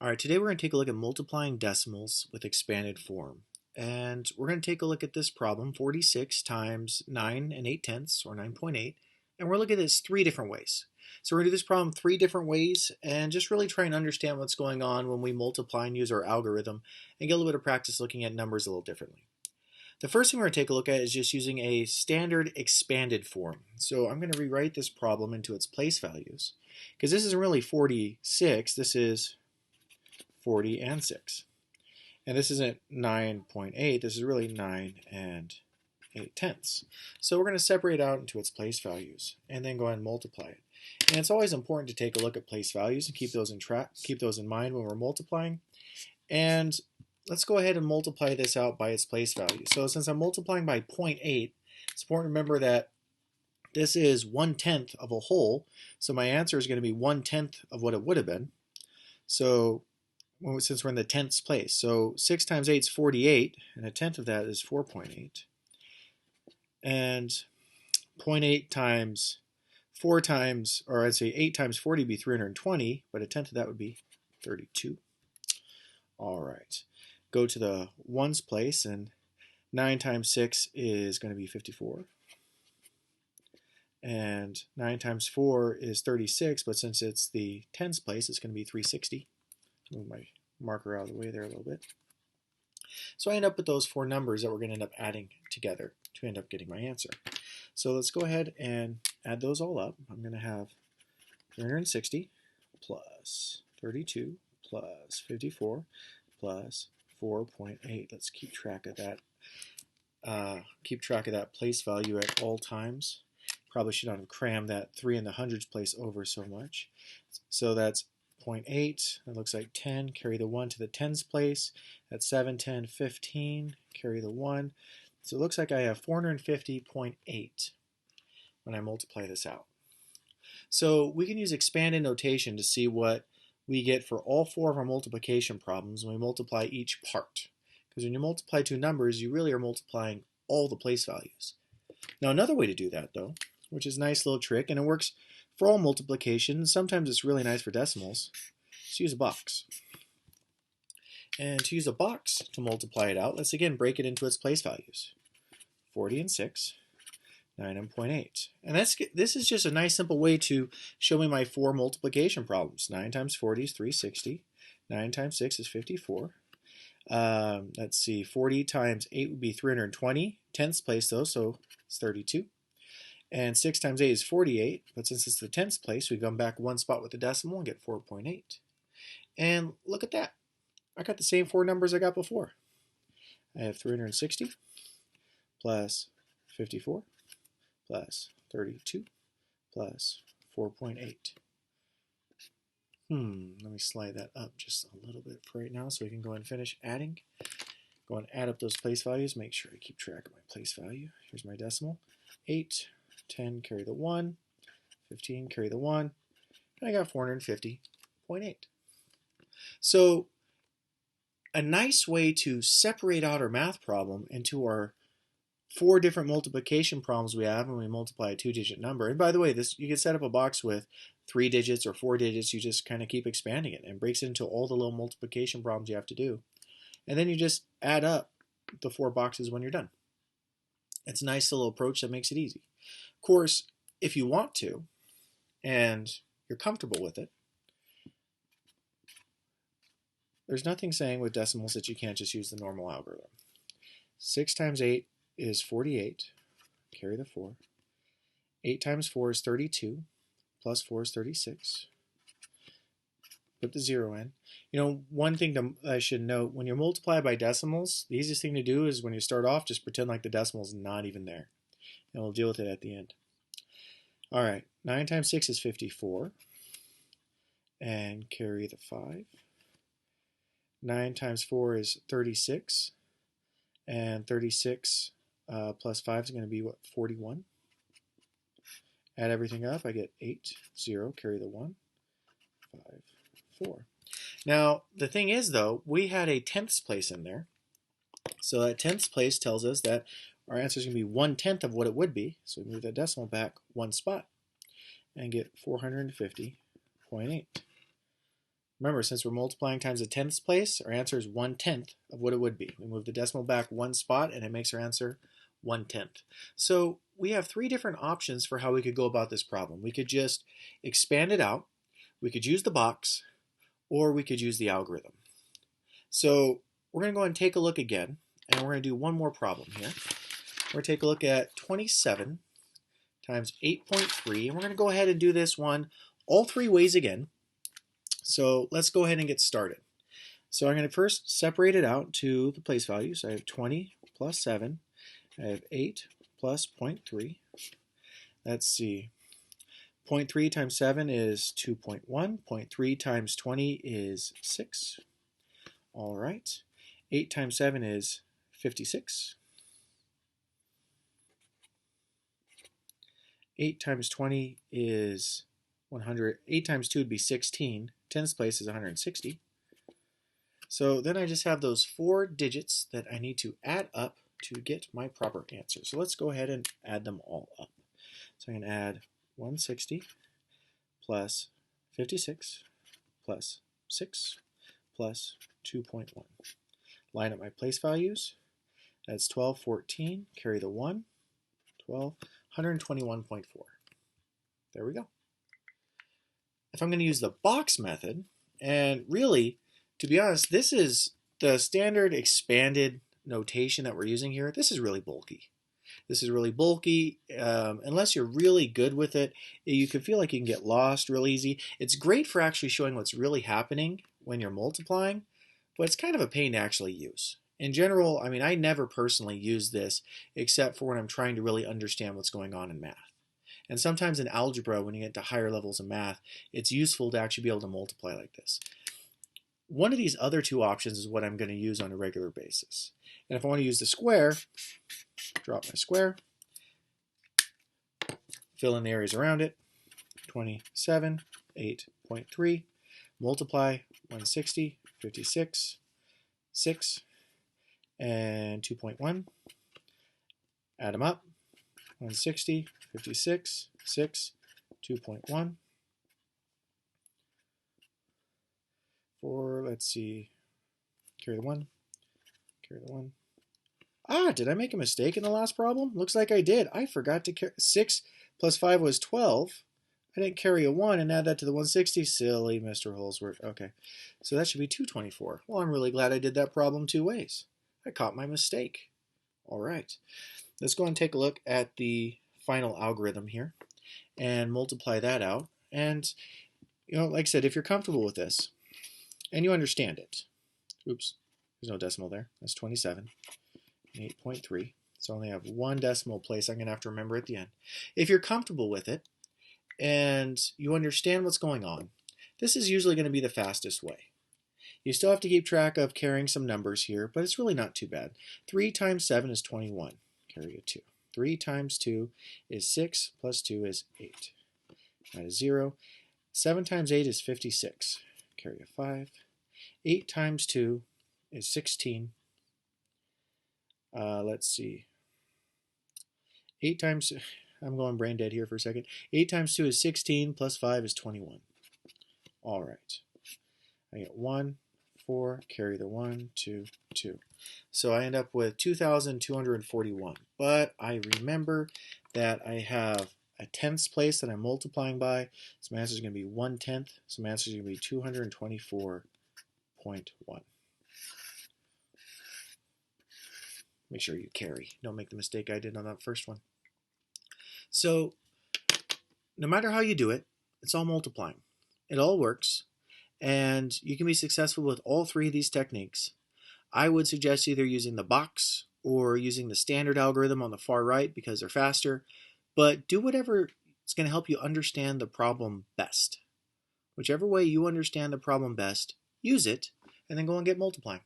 All right, today we're going to take a look at multiplying decimals with expanded form. And we're going to take a look at this problem, 46 times 9 and 8 tenths, or 9.8. And we're looking at this three different ways. So we're going to do this problem three different ways and just really try and understand what's going on when we multiply and use our algorithm and get a little bit of practice looking at numbers a little differently. The first thing we're going to take a look at is just using a standard expanded form. So I'm going to rewrite this problem into its place values because this isn't really 46, this is 40 and 6. And this isn't 9.8, this is really 9 and 8 tenths. So we're going to separate out into its place values and then go ahead and multiply it. And it's always important to take a look at place values and keep those in mind when we're multiplying. And let's go ahead and multiply this out by its place value. So since I'm multiplying by 0.8, it's important to remember that this is 1/10 of a whole. So my answer is going to be 1/10 of what it would have been. So since we're in the tenths place. So 6 times 8 is 48, and a tenth of that is 4.8. And 0.8 times 4 times, or I'd say 8 times 40 would be 320, but a tenth of that would be 32. All right, go to the ones place, and 9 times 6 is going to be 54. And 9 times 4 is 36, but since it's the tens place, it's going to be 360. Move my marker out of the way there a little bit. So I end up with those four numbers that we're going to end up adding together to end up getting my answer. So let's go ahead and add those all up. I'm going to have 360 plus 32 plus 54 plus 4.8. Let's keep track of that. Place value at all times. Probably should not have crammed that 3 in the hundreds place over so much. So that's 0.8, that looks like 10, carry the 1 to the tens place. That's 7, 10, 15, carry the 1. So it looks like I have 450.8 when I multiply this out. So we can use expanded notation to see what we get for all four of our multiplication problems when we multiply each part. Because when you multiply two numbers, you really are multiplying all the place values. Now another way to do that, though, which is a nice little trick, and it works for all multiplication, sometimes it's really nice for decimals, is use a box. And to use a box to multiply it out, let's again break it into its place values. 40 and 6, 9 and 0.8. And this is just a nice simple way to show me my four multiplication problems. 9 times 40 is 360. 9 times 6 is 54. Let's see, 40 times 8 would be 320. Tenths place though, so it's 32. And 6 times 8 is 48, but since it's the tenths place, we come back one spot with the decimal and get 4.8. And look at that. I got the same four numbers I got before. I have 360 plus 54 plus 32 plus 4.8. Let me slide that up just a little bit for right now so we can go ahead and finish adding. Go and add up those place values. Make sure I keep track of my place value. Here's my decimal. 8, 10, carry the 1, 15, carry the 1, and I got 450.8. So a nice way to separate out our math problem into our four different multiplication problems we have when we multiply a two-digit number. And by the way, you can set up a box with 3 digits or 4 digits. You just kind of keep expanding it and breaks it into all the little multiplication problems you have to do. And then you just add up the 4 boxes when you're done. It's a nice little approach that makes it easy. Of course, if you want to, and you're comfortable with it, there's nothing saying with decimals that you can't just use the normal algorithm. 6 times 8 is 48, carry the 4. 8 times 4 is 32, plus 4 is 36. Put the 0 in. You know, one thing I should note, when you multiply by decimals, the easiest thing to do is when you start off, just pretend like the decimal is not even there. And we'll deal with it at the end. All right, 9 times 6 is 54, and carry the 5. 9 times 4 is 36, and 36 plus 5 is going to be, what, 41? Add everything up, I get 8, 0, carry the 1, 5, 4. Now, the thing is, though, we had a tenths place in there. So that tenths place tells us that our answer is going to be 1/10 of what it would be. So we move that decimal back one spot and get 450.8. Remember, since we're multiplying times the tenths place, our answer is 1/10 of what it would be. We move the decimal back one spot and it makes our answer 1/10. So we have three different options for how we could go about this problem. We could just expand it out, we could use the box, or we could use the algorithm. So we're going to go and take a look again, and we're going to do one more problem here. We're going to take a look at 27 times 8.3, and we're going to go ahead and do this one all three ways again. So let's go ahead and get started. So I'm going to first separate it out to the place value. So I have 20 plus 7. I have 8 plus 0.3. Let's see. 0.3 times 7 is 2.1. 0.3 times 20 is 6. All right. 8 times 7 is 56. 8 times 20 is 100. 8 times 2 would be 16. Tens place is 160. So then I just have those four digits that I need to add up to get my proper answer. So let's go ahead and add them all up. So I'm going to add 160 plus 56 plus 6 plus 2.1. Line up my place values. That's 12, 14. Carry the 1. 12, 121.4. There we go. If I'm going to use the box method, and really, to be honest, this is the standard expanded notation that we're using here. This is really bulky. This is really bulky. Unless you're really good with it, you can feel like you can get lost real easy. It's great for actually showing what's really happening when you're multiplying, but it's kind of a pain to actually use. In general, I mean, I never personally use this except for when I'm trying to really understand what's going on in math. And sometimes in algebra, when you get to higher levels of math, it's useful to actually be able to multiply like this. One of these other two options is what I'm going to use on a regular basis. And if I want to use the square, drop my square, fill in the areas around it, 27, 8.3, multiply 160, 56, 6, and 2.1. Add them up, 160, 56, 6, 2.1. For, let's see, carry the 1, carry the 1. Ah, did I make a mistake in the last problem? Looks like I did. I forgot to carry. 6 plus 5 was 12. I didn't carry a 1 and add that to the 160. Silly Mr. Holsworth. Okay, so that should be 224. Well, I'm really glad I did that problem two ways. I caught my mistake. All right, let's go and take a look at the final algorithm here and multiply that out. And, you know, like I said, if you're comfortable with this and you understand it, oops, there's no decimal there. That's 27. 8.3. So I only have one decimal place I'm going to have to remember at the end. If you're comfortable with it and you understand what's going on, this is usually going to be the fastest way. You still have to keep track of carrying some numbers here, but it's really not too bad. 3 times 7 is 21. Carry a 2. 3 times 2 is 6, plus 2 is 8. That is 0. 7 times 8 is 56. Carry a 5. 8 times 2 is 16. Let's see. 8 times, I'm going brain dead here for a second. 8 times 2 is 16, plus 5 is 21. All right. I get 1, 4, carry the 1, 2, 2. So I end up with 2,241. But I remember that I have a tenths place that I'm multiplying by. So my answer is going to be 1/10. So my answer is going to be 224.1. Make sure you carry. Don't make the mistake I did on that first one. So no matter how you do it, it's all multiplying. It all works. And you can be successful with all three of these techniques. I would suggest either using the box or using the standard algorithm on the far right because they're faster. But do whatever is going to help you understand the problem best. Whichever way you understand the problem best, use it, and then go and get multiplying.